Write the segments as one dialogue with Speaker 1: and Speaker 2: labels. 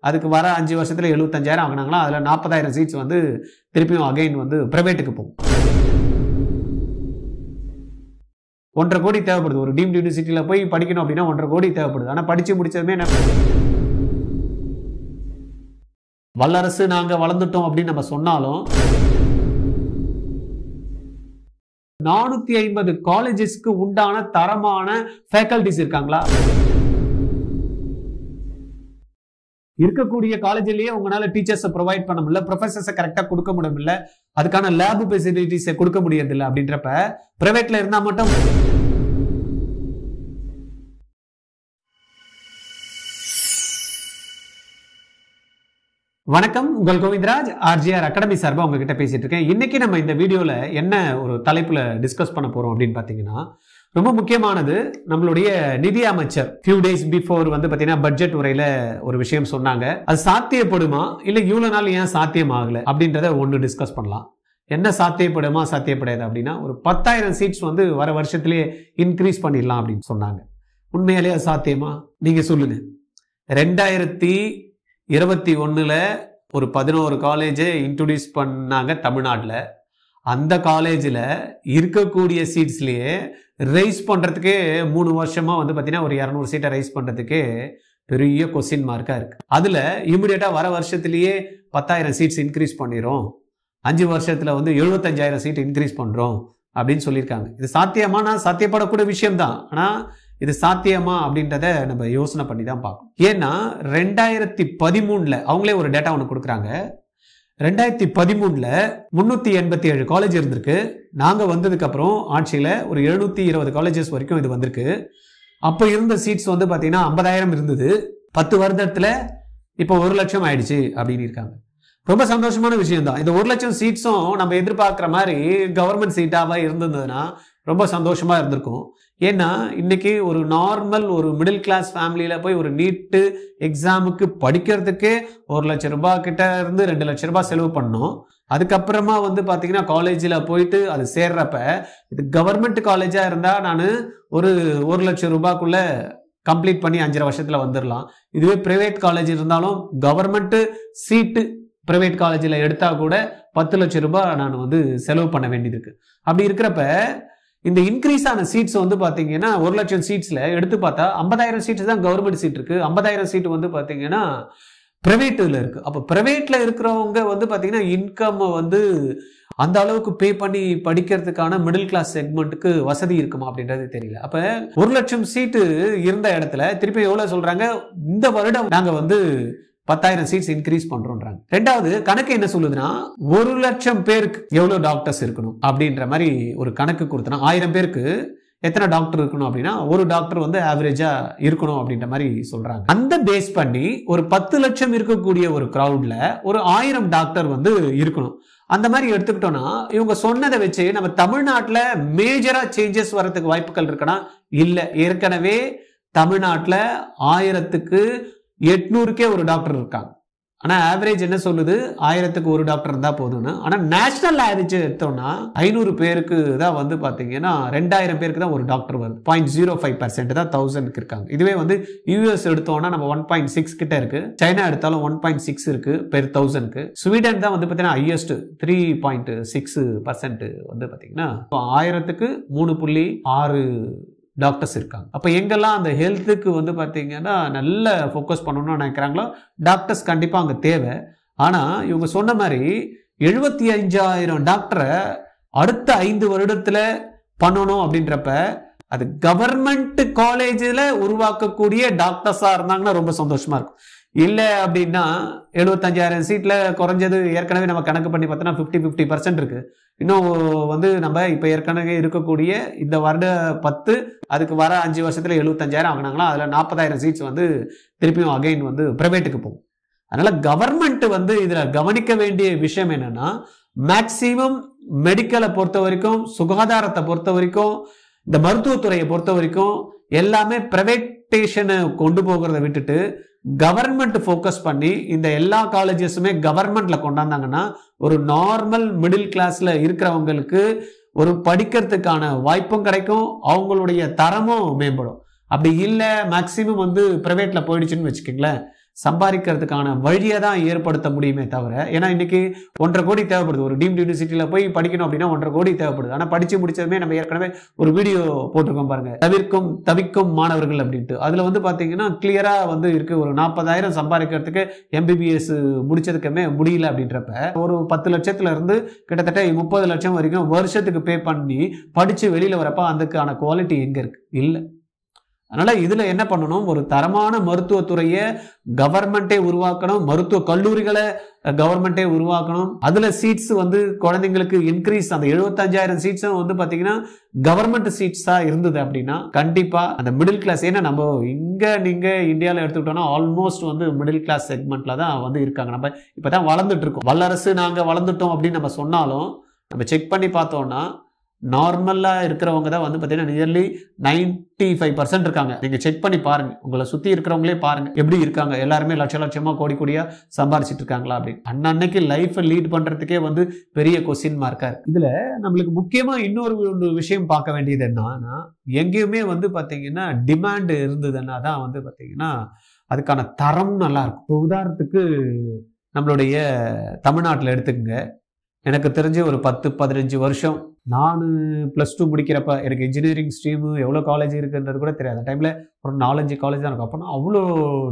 Speaker 1: அதுக்கு வர 5 வருஷத்துல 75,000 ஆகினாங்களா, அதுல 40,000 சீட்ஸ் வந்து திருப்பியும் அகைன் வந்து பிரைவேட்டுக்கு போகும். 1.5 கோடி தேவைப்படுது. ஒரு டீம்டு யூனிவர்சிட்டியில போய் படிக்கணும் அப்படின்னா 1.5 கோடி தேவைப்படுது. ஆனா படிச்சு முடிச்சதுமே வல்லரசு நாங்க வளர்ந்துட்டோம் அப்படின்னு நம்ம சொன்னாலும் 450 காலேஜஸ்க்கு உண்டான தரமான ஃபேக்கல்டிஸ் இருக்காங்களா? இருக்கக்கூடிய காலேஜ்லயே உங்களால டீச்சர்ஸ் ப்ரொவைட் பண்ண முடியல, ப்ரொஃபசர்ஸ் கரெக்டா கொடுக்க முடியல, அதுக்கான லேப் ஃபெசிலிட்டிஸ் கொடுக்க முடியறது இல்லை அப்படின்றப்ப பிரைவேட்ல இருந்தா மட்டும். வணக்கம், உங்கள் கோவிந்தராஜ் ஆர்ஜிஆர் அகாடமி சார்பா உங்ககிட்ட பேசிட்டு இருக்கேன். இன்னைக்கு நம்ம இந்த வீடியோல என்ன ஒரு தலைப்புல டிஸ்கஸ் பண்ண போறோம் அப்படின்னு பாத்தீங்கன்னா, ரொம்ப முக்கியமானது. நம்மளுடைய நிதி அமைச்சர் ஃபியூ டேஸ் பிஃபோர் வந்து பாத்தீங்கன்னா பட்ஜெட் உரையில ஒரு விஷயம் சொன்னாங்க. அது சாத்தியப்படுமா இல்ல இவ்வளவு நாள் ஏன் சாத்தியம் ஆகல அப்படின்றத ஒண்ணு டிஸ்கஸ் பண்ணலாம். என்ன சாத்தியப்படுமா சாத்தியப்படாது அப்படின்னா, ஒரு 10,000 சீட்ஸ் வந்து வர வருஷத்திலேயே இன்க்ரீஸ் பண்ணிடலாம் அப்படின்னு சொன்னாங்க. உண்மையாலேயே அது சாத்தியமா? நீங்க சொல்லுங்க. 2021 ஒரு 11 காலேஜை இன்ட்ரோடியூஸ் பண்ணாங்க தமிழ்நாட்டில். அந்த காலேஜில் இருக்கக்கூடிய சீட்ஸ்லேயே ரைஸ் பண்ணுறதுக்கே 3 வருஷமாக வந்து பார்த்தீங்கன்னா ஒரு 200 சீட்டை ரைஸ் பண்ணுறதுக்கே பெரிய கொஸ்டின் மார்க்காக இருக்குது. அதில் இமிடியேட்டாக வர வருஷத்துலேயே 10,000 சீட்ஸ் இன்க்ரீஸ் பண்ணிடும், 5 வருஷத்தில் வந்து 75,000 சீட் இன்க்ரீஸ் பண்ணுறோம் அப்படின்னு சொல்லியிருக்காங்க. இது சாத்தியமானா சாத்தியப்படக்கூடிய விஷயம்தான். ஆனால் இது சாத்தியமா அப்படின்றத நம்ம யோசனை பண்ணி தான் பார்க்கணும். ஏன்னா 2013 அவங்களே ஒரு டேட்டா ஒன்று கொடுக்குறாங்க. 2013 387 காலேஜ் இருந்திருக்கு. நாங்கள் வந்ததுக்கு அப்புறம் ஆட்சியில் ஒரு 720 காலேஜஸ் வரைக்கும் இது வந்திருக்கு. அப்போ இருந்த சீட்ஸ் வந்து பார்த்தீங்கன்னா 50,000 இருந்தது. 10 வருடத்தில் இப்போ 1 லட்சம் ஆயிடுச்சு அப்படின்னு இருக்காங்க. ரொம்ப சந்தோஷமான விஷயம் தான். இந்த 1 லட்சம் சீட்ஸும் நம்ம எதிர்பார்க்குற மாதிரி கவர்மெண்ட் சீட்டாக இருந்ததுன்னா ரொம்ப சந்தோஷமா இருந்திருக்கும். ஏன்னா இன்னைக்கு ஒரு நார்மல் ஒரு மிடில் கிளாஸ் ஃபேமிலியில போய் ஒரு நீட்டு எக்ஸாமுக்கு படிக்கிறதுக்கே 1 லட்சம் ரூபாய் கிட்ட இருந்து 2 லட்சம் ரூபாய் செலவு பண்ணோம். அதுக்கப்புறமா வந்து பாத்தீங்கன்னா காலேஜில் போயிட்டு அது சேர்றப்ப, இது கவர்மெண்ட் காலேஜா இருந்தா நான் ஒரு 1 லட்சம் ரூபாய்க்குள்ள கம்ப்ளீட் பண்ணி 5.5 வருஷத்துல வந்துடலாம். இதுவே பிரைவேட் காலேஜ் இருந்தாலும் கவர்மெண்ட் சீட்டு பிரைவேட் காலேஜில் எடுத்தா கூட 10 லட்சம் ரூபாய் நான் வந்து செலவு பண்ண வேண்டியது இருக்கு. அப்படி இருக்கிறப்ப இந்த இன்க்ரீஸ் ஆன சீட்ஸ் வந்து பாத்தீங்கன்னா 1 லட்சம் சீட்ஸ்ல எடுத்து பார்த்தா 50,000 சீட்ஸ் தான் கவர்மெண்ட் சீட் இருக்கு, 50,000 சீட் வந்து பாத்தீங்கன்னா பிரைவேட்ல இருக்கு. அப்ப பிரைவேட்ல இருக்கிறவங்க வந்து பாத்தீங்கன்னா இன்கம் வந்து அந்த அளவுக்கு பே பண்ணி படிக்கிறதுக்கான மிடில் கிளாஸ் செக்மெண்ட்டுக்கு வசதி இருக்குமா அப்படின்றது தெரியல. அப்ப 1 லட்சம் சீட்டு இருந்த இடத்துல திருப்பி எவ்வளவு சொல்றாங்க, இந்த வருடம் நாங்க வந்து 10,000 சீட்ஸ் இன்க்ரீஸ் பண்றோம்ன்றாங்க. ரெண்டாவது கணக்கு என்ன சொல்லுதுன்னா, 1 லட்சம் பேருக்கு எவ்வளவு டாக்டர்ஸ் இருக்கணும் அப்படின்ற மாதிரி ஒரு கணக்கு கொடுத்தனா 1000 பேருக்கு எத்தனை டாக்டர் இருக்கணும் அப்படின்னா ஒரு டாக்டர் வந்து ஆவரேஜா இருக்கணும் அப்படின்ற மாதிரி சொல்றாங்க. அந்த பேஸ் பண்ணி ஒரு 10 லட்சம் இருக்கக்கூடிய ஒரு கிரவுட்ல ஒரு 1000 டாக்டர் வந்து இருக்கணும். அந்த மாதிரி எடுத்துக்கிட்டோம்னா இவங்க சொன்னதை வச்சு நம்ம தமிழ்நாட்டில் மேஜரா சேஞ்சஸ் வரதுக்கு வாய்ப்புகள் இருக்குன்னா இல்ல. ஏற்கனவே தமிழ்நாட்டில் 1000க்கு 800க்கே ஒரு டாக்டர் இருக்காங்க. ஆனா ஆவரேஜ் என்ன சொல்லுது, 1000க்கு ஒரு டாக்டர் இருந்தா போதும்னு. ஆனா நேஷனல் ஆவரேஜ் எடுத்தோம்னா 500 பேருக்கு தான் வந்து பாத்தீங்கன்னா 2000 பேருக்கு தான் ஒரு டாக்டர் வருது. 0.05% தான் 1000க்கு இருக்காங்க. இதுவே வந்து யூஎஸ் எடுத்தோம்னா நம்ம 1.6 கிட்ட இருக்கு, சைனா எடுத்தாலும் 1.6 இருக்கு பெர் 1000க்கு. ஸ்வீடன் தான் வந்து பாத்தீங்கன்னா ஹையஸ்ட் 3.6% வந்து பாத்தீங்கன்னா 1000க்கு 3.6 டாக்டர்ஸ் இருக்காங்க. அப்ப எங்கெல்லாம் அந்த ஹெல்த்துக்கு வந்து பாத்தீங்கன்னா நல்ல ஃபோக்கஸ் பண்ணணும்னு நினைக்கிறாங்களோ டாக்டர்ஸ் கண்டிப்பா அங்க தேவை. ஆனா இவங்க சொன்ன மாதிரி 75,000 டாக்டரை அடுத்த 5 வருடத்துல பண்ணணும் அப்படின்றப்ப அது கவர்மெண்ட் காலேஜில் உருவாக்கக்கூடிய டாக்டர்ஸா இருந்தாங்கன்னா ரொம்ப சந்தோஷமா இருக்கும். இல்லை அப்படின்னா 75,000 சீட்ல குறைஞ்சது ஏற்கனவே நம்ம கணக்கு பண்ணி பார்த்தோம்னா 50% இருக்கு. இன்னும் வந்து நம்ம இப்ப ஏற்கனவே இருக்கக்கூடிய இந்த வருட 10 அதுக்கு வர 5 வருஷத்துல 75,000 ஆகினாங்களா, அதுல 40,000 சீட்ஸ் வந்து திருப்பியும் அகைன் வந்து பிரைவேட்டுக்கு போகும். அதனால கவர்மெண்ட் வந்து இதுல கவனிக்க வேண்டிய விஷயம் என்னன்னா, மேக்சிமம் மெடிக்கலை பொறுத்த வரைக்கும், சுகாதாரத்தை பொறுத்த வரைக்கும், இந்த மருத்துவத்துறையை பொறுத்த வரைக்கும் எல்லாமே பிரைவேட்டேஷனை கொண்டு போகிறத விட்டுட்டு கவர்மெண்ட் ஃபோக்கஸ் பண்ணி இந்த எல்லா காலேஜஸுமே கவர்மெண்ட்ல கொண்டாந்தாங்கன்னா ஒரு நார்மல் மிடில் கிளாஸ்ல இருக்கிறவங்களுக்கு ஒரு படிக்கிறதுக்கான வாய்ப்பும் கிடைக்கும், அவங்களுடைய தரமும் மேம்படும். அப்படி இல்லை மேக்சிமம் வந்து பிரைவேட்ல போயிடுச்சுன்னு வச்சுக்கோங்களேன், சம்பாதிக்கிறதுக்கான வழியை தான் ஏற்படுத்த முடியுமே தவிர, ஏன்னா இன்னைக்கு 1.5 கோடி தேவைப்படுது. ஒரு டீம்டு யூனிவர்சிட்டியில் போய் படிக்கணும் அப்படின்னா 1.5 கோடி தேவைப்படுது. ஆனால் படிச்சு முடிச்சதுமே நம்ம ஏற்கனவே ஒரு வீடியோ போட்டிருக்கோம் பாருங்க, தவிக்கும் மாணவர்கள் அப்படின்ட்டு. அதுல வந்து பாத்தீங்கன்னா கிளியரா வந்து இருக்கு, ஒரு 40,000 சம்பாதிக்கிறதுக்கு MBBS முடிச்சதுக்குமே முடியல அப்படின்றப்ப ஒரு 10 லட்சத்துல இருந்து கிட்டத்தட்ட 30 லட்சம் வரைக்கும் வருஷத்துக்கு பே பண்ணி படிச்சு வெளியில வரப்ப அதுக்கான குவாலிட்டி எங்க இருக்கு? இல்லை. அதனால இதுல என்ன பண்ணணும், ஒரு தரமான மருத்துவத்துறையை கவர்மெண்டே உருவாக்கணும், மருத்துவ கல்லூரிகளை கவர்மெண்டே உருவாக்கணும். அதுல சீட்ஸ் வந்து குழந்தைங்களுக்கு இன்க்ரீஸ், அந்த 75,000 சீட்ஸும் வந்து பாத்தீங்கன்னா கவர்மெண்ட் சீட்ஸா இருந்தது அப்படின்னா கண்டிப்பா அந்த மிடில் கிளாஸ், ஏன்னா நம்ம இங்க நீங்க இந்தியாவில் எடுத்துக்கிட்டோம்னா ஆல்மோஸ்ட் வந்து மிடில் கிளாஸ் செக்மெண்ட்ல தான் வந்து இருக்காங்க. நம்ம இப்பதான் வளர்ந்துட்டு இருக்கோம். வல்லரசு நாங்க வளர்ந்துட்டோம் அப்படின்னு நம்ம சொன்னாலும் நம்ம செக் பண்ணி பார்த்தோம்னா நார்மலா இருக்கிறவங்க தான் வந்து பாத்தீங்கன்னா நியர்லி 95% இருக்காங்க. நீங்க செக் பண்ணி பாருங்க, உங்களை சுத்தி இருக்கிறவங்களே பாருங்க எப்படி இருக்காங்க. எல்லாருமே லட்சமா கோடி கோடியா சம்பாரிச்சிட்டு இருக்காங்களா அப்படின்னு அன்னைக்கு லைஃப் லீட் பண்றதுக்கே வந்து பெரிய கொஸ்டின் மார்க்கா இருக்கு. இதுல நம்மளுக்கு முக்கியமா இன்னொரு விஷயம் பார்க்க வேண்டியது என்னன்னா, எங்கேயுமே வந்து பாத்தீங்கன்னா டிமாண்ட் இருந்ததுன்னா தான் வந்து பாத்தீங்கன்னா அதுக்கான தரம் நல்லா இருக்கும். உதாரணத்துக்கு நம்மளுடைய தமிழ்நாட்டில் எடுத்துக்கங்க. எனக்கு தெரிஞ்சு ஒரு 10-15 வருஷம் நான் +2 முடிக்கிறப்ப எனக்கு இன்ஜினியரிங் ஸ்ட்ரீமு எவ்வளோ காலேஜ் இருக்குன்றது கூட தெரியாது. அந்த டைமில் ஒரு 4-5 காலேஜ் தான் இருக்கும். அப்போனா அவ்வளோ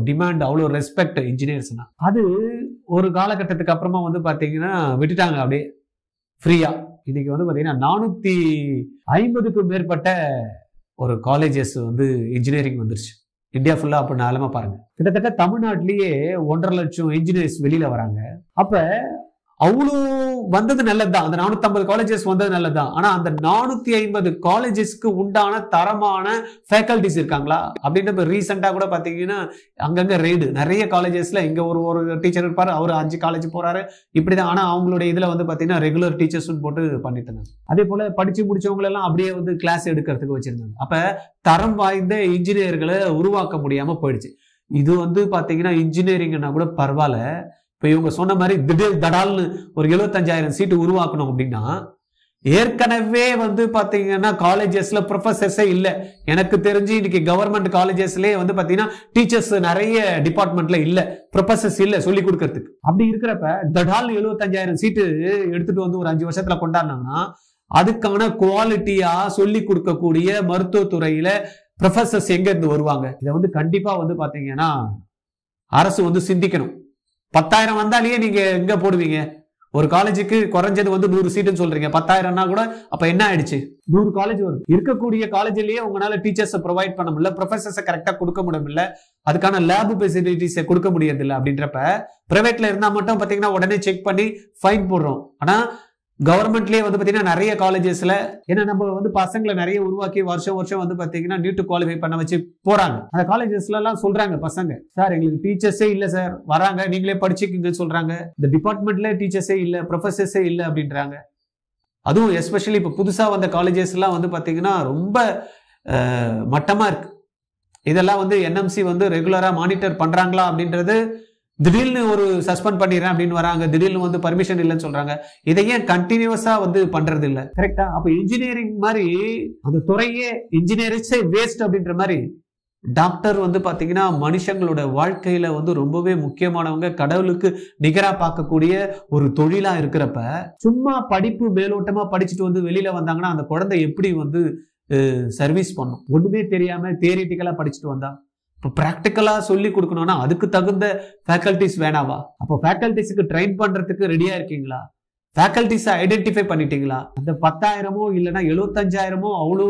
Speaker 1: டிமாண்ட், அவ்வளோ ரெஸ்பெக்ட் இன்ஜினியர்ஸ்னா. அது ஒரு காலகட்டத்துக்கு அப்புறமா வந்து பார்த்தீங்கன்னா விட்டுட்டாங்க அப்படியே ஃப்ரீயா. இன்னைக்கு வந்து பார்த்தீங்கன்னா 450க்கும் மேற்பட்ட ஒரு காலேஜஸ் வந்து இன்ஜினியரிங் வந்துருச்சு இந்தியா ஃபுல்லா. அப்போ நிலமை பாருங்க, கிட்டத்தட்ட தமிழ்நாட்டிலேயே 1.5 லட்சம் இன்ஜினியர்ஸ் வெளியில வராங்க. அப்ப அவ்வளோ வந்தது நல்லதுதான், அந்த 450 காலேஜஸ் வந்தது நல்லதுதான். ஆனா அந்த 450 காலேஜஸ்க்கு உண்டான தரமான ஃபேக்கல்டிஸ் இருக்காங்களா அப்படின்னு ரீசெண்டா கூட பாத்தீங்கன்னா அங்கங்க ரெய்டு நிறைய காலேஜஸ்ல, இங்க ஒரு டீச்சர் இருப்பாரு, அவர் 5 காலேஜ் போறாரு இப்படிதான். ஆனா அவங்களுடைய இதுல வந்து பாத்தீங்கன்னா ரெகுலர் டீச்சர்ஸ் போட்டு பண்ணிட்டு இருந்தாங்க. அதே போல படிச்சு முடிச்சவங்க எல்லாம் அப்படியே வந்து கிளாஸ் எடுக்கிறதுக்கு வச்சிருந்தாங்க. அப்ப தரம் வாய்ந்த இன்ஜினியர்களை உருவாக்க முடியாம போயிடுச்சு. இது வந்து பாத்தீங்கன்னா இன்ஜினியரிங்னா கூட பரவாயில்ல. இப்போ இவங்க சொன்ன மாதிரி திடீர் தடால்னு ஒரு 75,000 சீட்டு உருவாக்கணும் அப்படின்னா ஏற்கனவே வந்து பாத்தீங்கன்னா காலேஜஸ்ல ப்ரொஃபசர்ஸே இல்லை. எனக்கு தெரிஞ்சு இன்னைக்கு கவர்மெண்ட் காலேஜஸ்லேயே வந்து பாத்தீங்கன்னா டீச்சர்ஸ் நிறைய டிபார்ட்மெண்ட்ல இல்லை, ப்ரொஃபசர்ஸ் இல்லை சொல்லி கொடுக்கறதுக்கு. அப்படி இருக்கிறப்ப தடால் 75,000 சீட்டு எடுத்துட்டு வந்து ஒரு 5 வருஷத்துல கொண்டாடினாங்கன்னா அதுக்கான குவாலிட்டியா சொல்லி கொடுக்கக்கூடிய மருத்துவத்துறையில ப்ரொஃபசர்ஸ் எங்க இருந்து வருவாங்க? இதை வந்து கண்டிப்பா வந்து பாத்தீங்கன்னா அரசு வந்து சிந்திக்கணும். 10,000 வந்தாலேயே நீங்க எங்க போடுவீங்க? ஒரு காலேஜுக்கு குறைஞ்சது வந்து 100 சீட்டுன்னு சொல்றீங்க, 10,000னா கூட அப்ப என்ன ஆயிடுச்சு? 100 காலேஜ் வருது. இருக்கக்கூடிய காலேஜ்லயே உங்களால டீச்சர்ஸ் ப்ரொவைட் பண்ண முடியல, ப்ரொஃபசர்ஸ் கரெக்டா கொடுக்க முடியல, அதுக்கான லேப் ஃபெசிலிட்டிஸ் கொடுக்க முடியறது இல்லை. அப்படின்றப்ப பிரைவேட்ல இருந்தா மட்டும் பாத்தீங்கன்னா உடனே செக் பண்ணி ஃபைன் போடுறோம். ஆனா கவர்மெண்ட்லயே வந்து பாத்தீங்கன்னா நிறைய காலேஜஸ்ல, ஏன்னா நம்ம வந்து பசங்களை நிறைய உருவாக்கி வருஷம் வந்து பாத்தீங்கன்னா நீட் குவாலிஃபை பண்ண வச்சு போறாங்க. அந்த காலேஜஸ்ல எல்லாம் சொல்றாங்க பசங்க, சார் எங்களுக்கு டீச்சர்ஸே இல்ல சார், வராங்க நீங்களே படிச்சுக்கிங்க சொல்றாங்க. இந்த டிபார்ட்மெண்ட்ல டீச்சர்ஸே இல்ல, ப்ரொஃபசர்ஸே இல்ல அப்படின்றாங்க. அதுவும் எஸ்பெஷலி இப்ப புதுசா வந்த காலேஜஸ் எல்லாம் வந்து பாத்தீங்கன்னா ரொம்ப மட்டமா இருக்கு. இதெல்லாம் வந்து NMC வந்து ரெகுலரா மானிட்டர் பண்றாங்களா அப்படின்றது, திடீர்னு ஒரு சஸ்பெண்ட் பண்ணிடுறேன் அப்படின்னு வராங்க, திடீர்னு வந்து பர்மிஷன் இல்லைன்னு சொல்றாங்க. இதை ஏன் கண்டினியூஸா வந்து பண்றது இல்லை? கரெக்டா? அப்ப இன்ஜினியரிங் மாதிரி அந்த துறையே இன்ஜினியரிங்ஸே வேஸ்ட் அப்படின்ற மாதிரி டாக்டர் வந்து பாத்தீங்கன்னா மனுஷங்களோட வாழ்க்கையில வந்து ரொம்பவே முக்கியமானவங்க, கடவுளுக்கு நிகரா பார்க்கக்கூடிய ஒரு தொழிலா இருக்கிறப்ப சும்மா படிப்பு மேலோட்டமா படிச்சுட்டு வந்து வெளியில வந்தாங்கன்னா அந்த குழந்தை எப்படி வந்து சர்வீஸ் பண்ணும்? ஒண்ணுமே தெரியாம தியரிட்டிக்கலா படிச்சுட்டு வந்தா. இப்போ ப்ராக்டிக்கலா சொல்லி கொடுக்கணும்னா அதுக்கு தகுந்த ஃபேக்கல்டிஸ் வேணாவா? அப்போ ஃபேக்கல்டிஸுக்கு ட்ரெயின் பண்றதுக்கு ரெடியா இருக்கீங்களா? ஃபேக்கல்டிஸை ஐடென்டிஃபை பண்ணிட்டீங்களா? அந்த 10,000மோ இல்லைன்னா 75,000மோ அவ்வளோ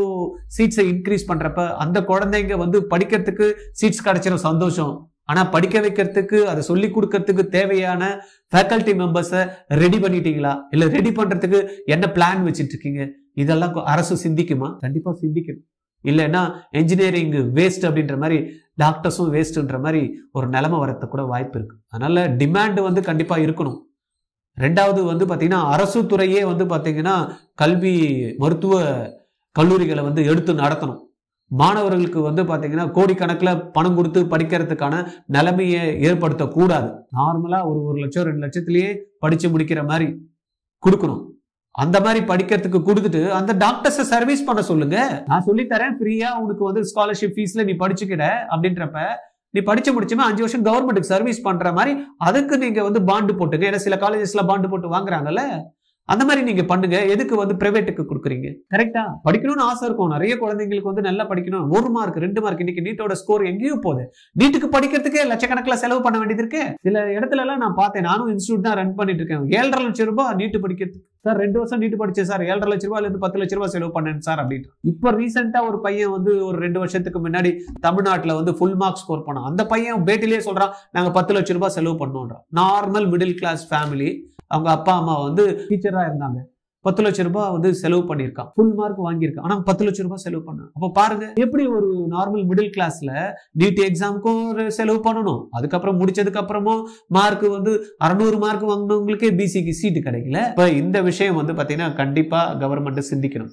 Speaker 1: சீட்ஸை இன்க்ரீஸ் பண்றப்ப அந்த குழந்தைங்க வந்து படிக்கிறதுக்கு சீட்ஸ் கிடைச்சிடும், சந்தோஷம். ஆனா படிக்க வைக்கிறதுக்கு, அதை சொல்லி கொடுக்கறதுக்கு தேவையான ஃபேக்கல்டி மெம்பர்ஸை ரெடி பண்ணிட்டீங்களா? இல்ல ரெடி பண்றதுக்கு என்ன பிளான் வச்சுட்டு இருக்கீங்க? இதெல்லாம் அரசு சிந்திக்குமா? கண்டிப்பா சிந்திக்கணும். இல்லைன்னா என்ஜினியரிங் வேஸ்ட் அப்படின்ற மாதிரி டாக்டர்ஸும் வேஸ்ட்ன்ற மாதிரி ஒரு நிலைமை வரது கூட வாய்ப்பு இருக்கு. அதனால டிமாண்ட் வந்து கண்டிப்பா இருக்கணும். ரெண்டாவது வந்து பாத்தீங்கன்னா அரசு துறையே வந்து பாத்தீங்கன்னா கல்வி மருத்துவ கல்லூரிகளை வந்து எடுத்து நடத்தணும். மாணவர்களுக்கு வந்து பாத்தீங்கன்னா கோடிக்கணக்கில் பணம் கொடுத்து படிக்கிறதுக்கான நிலைமையை ஏற்படுத்தக்கூடாது. நார்மலா ஒரு 1 லட்சம் 2 லட்சத்திலேயே படிச்சு முடிக்கிற மாதிரி கொடுக்கணும். அந்த மாதிரி படிக்கிறதுக்கு கொடுத்துட்டு அந்த டாக்டர்ஸை சர்வீஸ் பண்ண சொல்லுங்க. நான் சொல்லி தரேன் ஃப்ரீயா, உனக்கு வந்து ஸ்காலர்ஷிப் ஃபீஸ்ல நீ படிச்சுக்கிற அப்படின்றப்ப நீ படிச்சு முடிச்சுமே 5 வருஷம் கவர்மெண்ட்டுக்கு சர்வீஸ் பண்ற மாதிரி அதுக்கு நீங்க வந்து பாண்டு போட்டுங்க. ஏன்னா சில காலேஜஸ்ல பாண்டு போட்டு வாங்குறாங்கல்ல, அந்த மாதிரி நீங்க பண்ணுங்க. எதுக்கு வந்து பிரைவேட்டுக்கு கொடுக்குறீங்க? கரெக்டா? படிக்கணும்னு ஆசை இருக்கும் நிறைய குழந்தைங்களுக்கு, வந்து நல்லா படிக்கணும். 1 மார்க் 2 மார்க், இன்னைக்கு நீட்டோட ஸ்கோர் எங்கேயோ போகுது. நீட்டுக்கு படிக்கிறதுக்கே லட்சக்கணக்கில் செலவு பண்ண வேண்டியது இருக்கு. சில இடத்துல எல்லாம் நான் பார்த்தேன், நானும் இன்ஸ்டியூட் தான் ரன் பண்ணிட்டு இருக்கேன். 7,5 லட்சம் ரூபாய் நீட்டு படிக்கிறதுக்கு. சார் 2 வருஷம் நீட்டு படிச்சேன் சார், 7,5 லட்சம் ரூபாயில இருந்து 10 லட்சம் ரூபாய் செலவு பண்ணேன் சார் அப்படின்னு. இப்ப ரீசெண்டா ஒரு பையன் வந்து ஒரு 2 வருஷத்துக்கு முன்னாடி தமிழ்நாட்டுல வந்து ஃபுல் மார்க் ஸ்கோர் பண்ணான். அந்த பையன் பேட்டிலேயே சொல்றான், நாங்க 10 லட்சம் ரூபாய் செலவு பண்ணோம்ன்றான். நார்மல் மிடில் கிளாஸ் ஃபேமிலி, அவங்க அப்பா அம்மா வந்து டீச்சரா இருந்தாங்க. 10 லட்சம் ரூபாய் வந்து செலவு பண்ணியிருக்கான், ஃபுல் மார்க் வாங்கியிருக்கான். ஆனா 10 லட்சம் ரூபாய் செலவு பண்ண. அப்ப பாருங்க எப்படி ஒரு நார்மல் மிடில் கிளாஸ்ல நீட் எக்ஸாமுக்கும் ஒரு செலவு பண்ணணும். அதுக்கப்புறம் முடிச்சதுக்கு அப்புறமும் மார்க் வந்து 600 மார்க் வாங்கினவங்களுக்கே பிசிக்கு சீட்டு கிடைக்கல. இப்ப இந்த விஷயம் வந்து பாத்தீங்கன்னா கண்டிப்பா கவர்மெண்ட் சிந்திக்கணும்.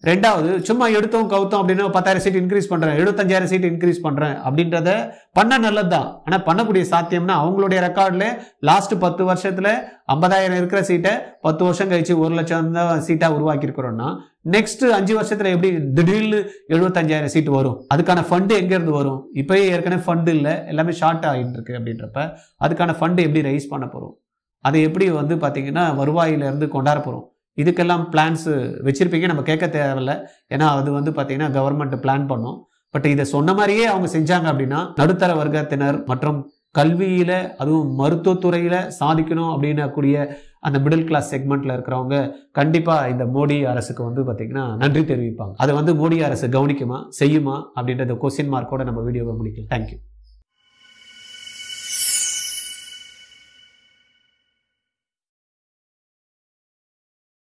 Speaker 1: ரெண்டாவது, சும்மா எடுத்தோம் கவுத்தோம் அப்படின்னா 10,000 சீட் இன்க்ரீஸ் பண்றேன், 75,000 சீட் இன்க்ரீஸ் பண்றேன் அப்படின்றத பண்ண நல்லதுதான். ஆனா பண்ணக்கூடிய சாத்தியம்னா அவங்களுடைய ரெக்கார்ட்ல லாஸ்ட் 10 வருஷத்துல 50,000 இருக்கிற சீட்டை 10 வருஷம் கழிச்சு 1 லட்சம் சீட்டா உருவாக்கி இருக்கிறோம்னா நெக்ஸ்ட் 5 வருஷத்துல எப்படி திடீர்னு 75,000 சீட் வரும்? அதுக்கான ஃபண்டு எங்க இருந்து வரும்? இப்பயே ஏற்கனவே ஃபண்டு இல்லை, எல்லாமே ஷார்ட் ஆகிட்டு இருக்கு. அப்படின்றப்ப அதுக்கான ஃபண்டு எப்படி ரைஸ் பண்ண போறோம்? அதை எப்படி வந்து பாத்தீங்கன்னா வருவாயில இருந்து கொண்டாட போறோம்? இதுக்கெல்லாம் பிளான்ஸ் வச்சிருப்பீங்க, நம்ம கேட்க தேவையில்லை. ஏன்னா அது வந்து பார்த்தீங்கன்னா கவர்மெண்ட் பிளான் பண்ணும். பட் இதை சொன்ன மாதிரியே அவங்க செஞ்சாங்க அப்படின்னா நடுத்தர வர்க்கத்தினர் மற்றும் கல்வியில, அதுவும் மருத்துவத்துறையில சாதிக்கணும் அப்படின்னக்கூடிய அந்த மிடில் கிளாஸ் செக்மெண்ட்ல இருக்கிறவங்க கண்டிப்பா இந்த மோடி அரசுக்கு வந்து பார்த்தீங்கன்னா நன்றி தெரிவிப்பாங்க. அதை வந்து மோடி அரசு கவனிக்குமா, செய்யுமா அப்படின்றத கொஸ்டின் மார்க்கோட நம்ம வீடியோவை முடிக்கலாம். தேங்க்யூ.